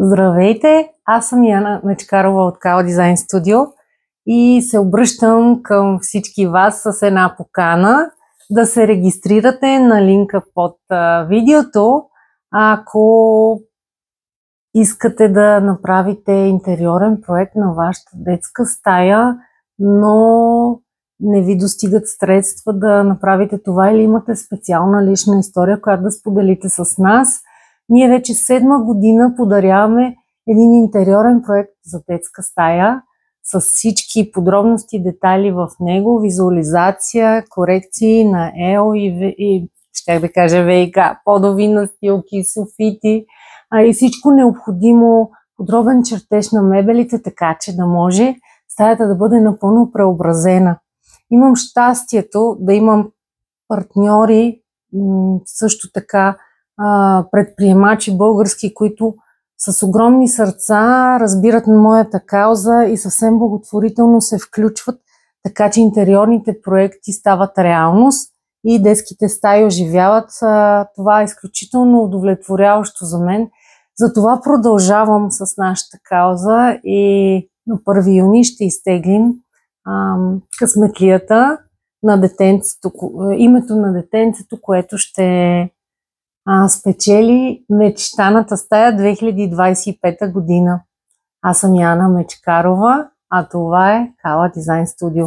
Здравейте, аз съм Яна Мечкарова от Кала Дизайн Студио и се обръщам към всички вас с една покана да се регистрирате на линка под видеото, ако искате да направите интериорен проект на вашата детска стая, но не ви достигат средства да направите това или имате специална лична история, която да споделите с нас. Ние вече 7 година подаряваме един интериорен проект за детска стая с всички подробности и детайли в него, визуализация, корекции на ЕО и щях да кажа ВИК, подови, настилки, софити и всичко необходимо, подробен чертеж на мебелите, така че да може стаята да бъде напълно преобразена. Имам щастието да имам партньори, също така предприемачи български, които с огромни сърца разбират моята кауза и съвсем благотворително се включват, така че интериорните проекти стават реалност и детските стаи оживяват. Това е изключително удовлетворяващо за мен. Затова продължавам с нашата кауза и на 1 юни ще изтеглим късметлията на детенцето, името на детенцето, което ще спечели мечтаната стая 2025 година. Аз съм Яна Мечкарова, а това е Кала Дизайн Студио.